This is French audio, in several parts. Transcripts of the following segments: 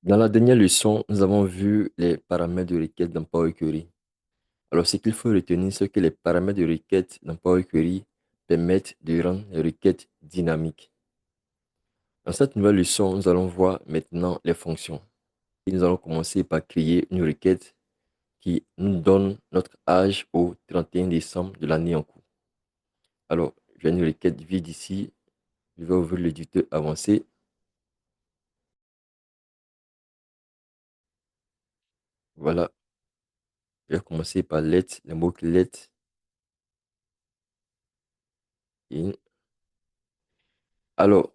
Dans la dernière leçon, nous avons vu les paramètres de requête dans Power Query. Alors, ce qu'il faut retenir, c'est que les paramètres de requête dans Power Query permettent de rendre les requêtes dynamiques. Dans cette nouvelle leçon, nous allons voir maintenant les fonctions. Et nous allons commencer par créer une requête qui nous donne notre âge au 31 décembre de l'année en cours. Alors, j'ai une requête vide ici. Je vais ouvrir l'éditeur avancé. Voilà, je vais commencer par let, le mot let in. Alors,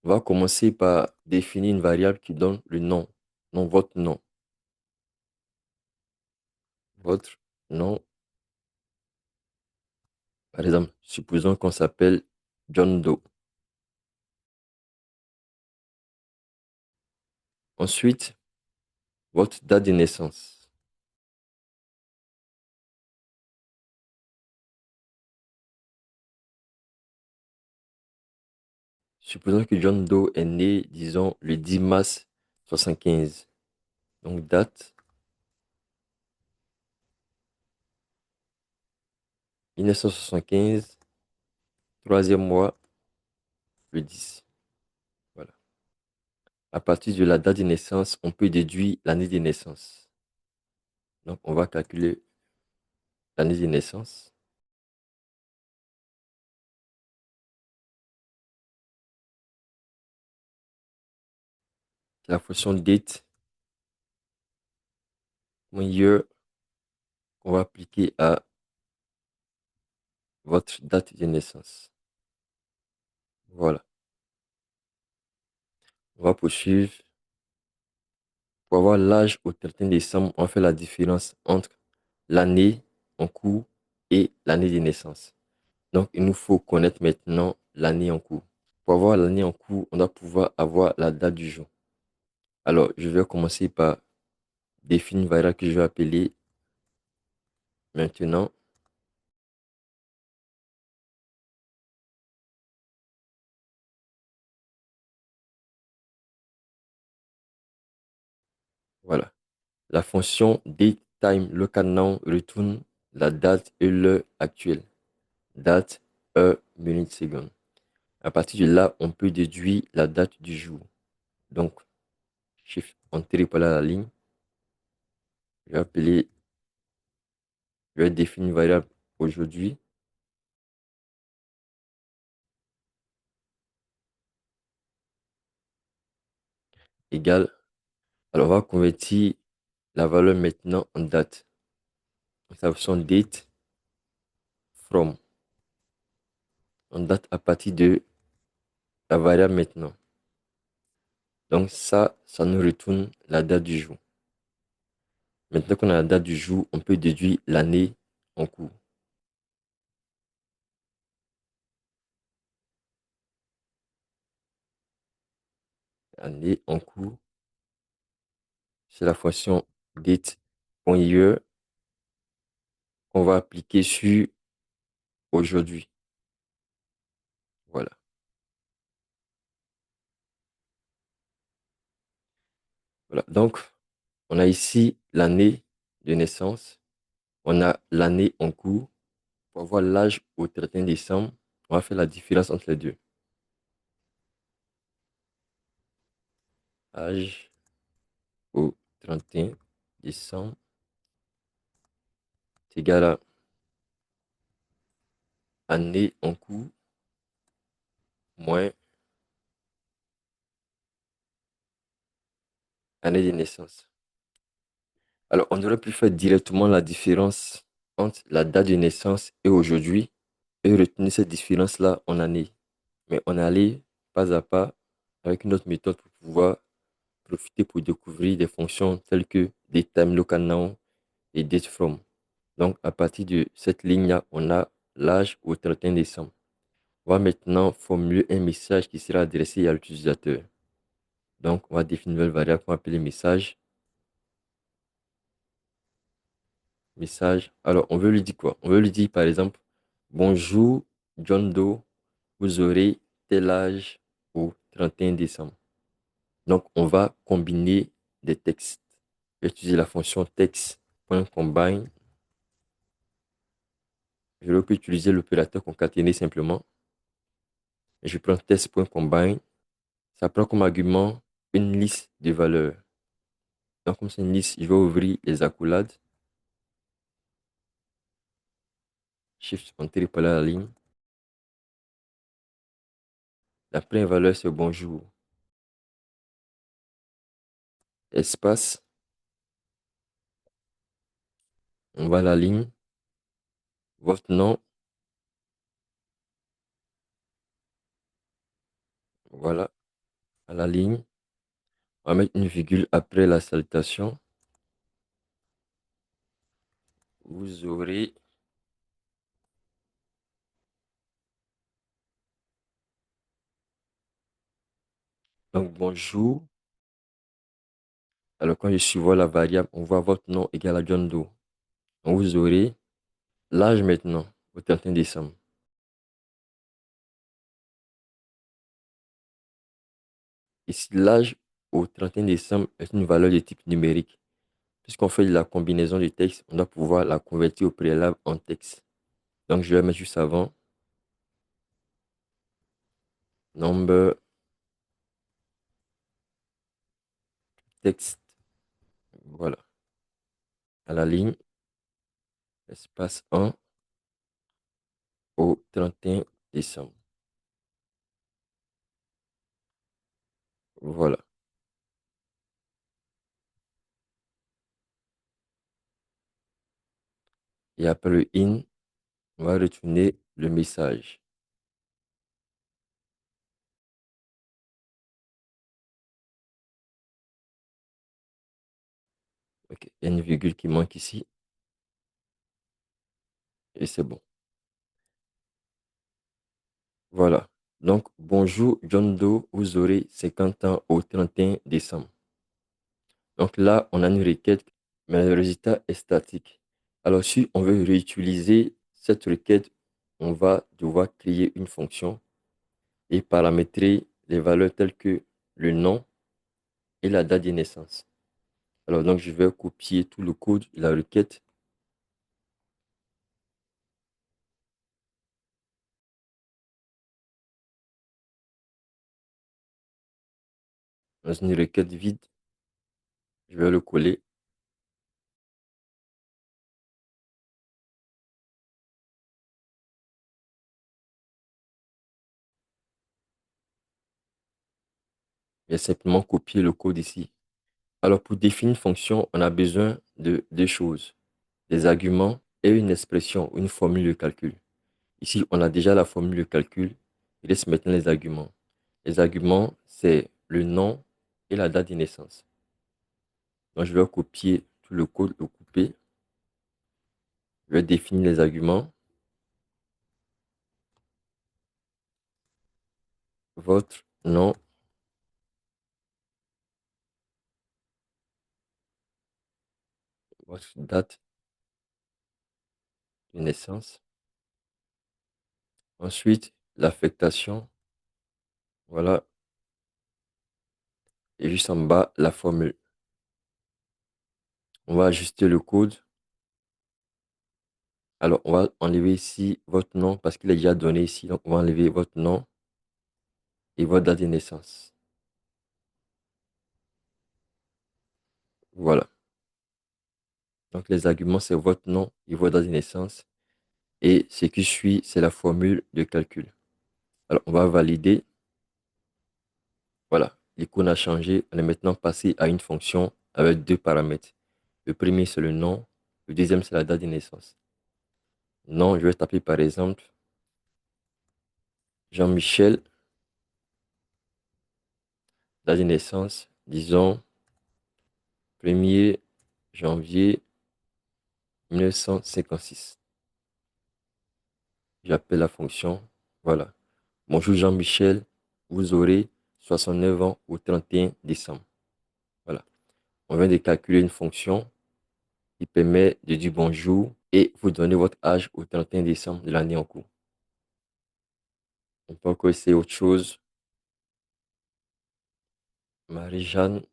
on va commencer par définir une variable qui donne le nom. Donc, votre nom. Votre nom. Par exemple, supposons qu'on s'appelle John Doe. Ensuite, votre date de naissance. Supposons que John Doe est né, disons, le 10 mars 75. Donc, date 1975, troisième mois, le 10. Voilà. À partir de la date de naissance, on peut déduire l'année de naissance. Donc, on va calculer l'année de naissance. La fonction date, year, qu'on va appliquer à votre date de naissance. Voilà. On va poursuivre. Pour avoir l'âge au 31 décembre, on fait la différence entre l'année en cours et l'année de naissance. Donc, il nous faut connaître maintenant l'année en cours. Pour avoir l'année en cours, on doit pouvoir avoir la date du jour. Alors, je vais commencer par définir une variable que je vais appeler maintenant. Voilà. La fonction datetime local now retourne la date et l'heure actuelle. Date, heure, minute, seconde. À partir de là, on peut déduire la date du jour. Donc, Shift, entrée par là la ligne. Je vais appeler, je vais définir une variable aujourd'hui égale. Alors, on va convertir la valeur maintenant en date. Donc, ça son date from. En date à partir de la variable maintenant. Donc, ça nous retourne la date du jour. Maintenant qu'on a la date du jour, on peut déduire l'année en cours. Année en cours, c'est la fonction date.year qu'on va appliquer sur aujourd'hui. Voilà. Voilà. Donc, on a ici l'année de naissance. On a l'année en cours. Pour avoir l'âge au 31 décembre, on va faire la différence entre les deux. Âge au 31 décembre est égal à année en cours moins année de naissance. Alors, on aurait pu faire directement la différence entre la date de naissance et aujourd'hui et retenir cette différence-là en année. Mais on est allé pas à pas avec une autre méthode pour pouvoir profiter pour découvrir des fonctions telles que datetime, local now et datefrom. Donc, à partir de cette ligne-là, on a l'âge au 31 décembre. On va maintenant formuler un message qui sera adressé à l'utilisateur. Donc, on va définir une nouvelle variable qu'on va appeler message. Message. Alors, on veut lui dire quoi? On veut lui dire, par exemple, bonjour, John Doe, vous aurez tel âge au 31 décembre. Donc, on va combiner des textes. Je vais utiliser la fonction text.combine. Je vais utiliser l'opérateur concaténer simplement. Je prends test.combine. Ça prend comme argument une liste de valeurs. Donc, comme c'est une liste, je vais ouvrir les accolades. Shift Entrée pour la ligne. La première valeur, c'est bonjour. Espace. On va à la ligne. Votre nom. Voilà. À la ligne. On va mettre une virgule après la salutation. Vous aurez. Donc, bonjour. Alors, quand je suivrai la variable, on voit votre nom égal à John Doe. Donc, vous aurez l'âge maintenant, au 31 décembre. Ici, l'âge au 31 décembre est une valeur de type numérique. Puisqu'on fait la combinaison du texte, on doit pouvoir la convertir au préalable en texte. Donc, je vais mettre juste avant. Number text. Voilà. À la ligne, espace 1 au 31 décembre. Voilà. Et après le in, on va retourner le message. Ok. Il y a une virgule qui manque ici. Et c'est bon. Voilà. Donc, bonjour John Doe, vous aurez 50 ans au 31 décembre. Donc là, on a une requête, mais le résultat est statique. Alors, si on veut réutiliser cette requête, on va devoir créer une fonction et paramétrer les valeurs telles que le nom et la date de naissance. Alors, donc, je vais copier tout le code de la requête dans une requête vide. Je vais le coller. Je vais simplement copier le code ici. Alors, pour définir une fonction, on a besoin de deux choses, des arguments et une expression, une formule de calcul. Ici, on a déjà la formule de calcul. Il reste maintenant les arguments. Les arguments, c'est le nom et la date de naissance. Donc, je vais copier tout le code, le couper. Je vais définir les arguments. Votre nom, votre date de naissance. Ensuite, l'affectation. Voilà. Et juste en bas, la formule. On va ajuster le code. Alors, on va enlever ici votre nom parce qu'il est déjà donné ici. Donc, on va enlever votre nom et votre date de naissance. Voilà. Donc, les arguments, c'est votre nom et votre date de naissance. Et ce qui suit, c'est la formule de calcul. Alors, on va valider. Voilà. L'icône a changé. On est maintenant passé à une fonction avec deux paramètres. Le premier, c'est le nom. Le deuxième, c'est la date de naissance. Nom, je vais taper par exemple Jean-Michel. Date de naissance, disons 1er janvier 1956. J'appelle la fonction. Voilà. Bonjour Jean-Michel, vous aurez 69 ans au 31 décembre. Voilà. On vient de calculer une fonction qui permet de dire bonjour et vous donner votre âge au 31 décembre de l'année en cours. On peut encore essayer autre chose. Marie-Jeanne,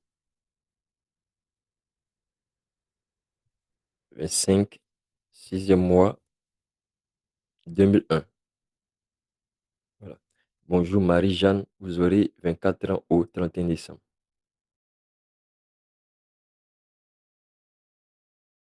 25, sixième mois, 2001. Voilà. Bonjour Marie-Jeanne, vous aurez 24 ans au 31 décembre.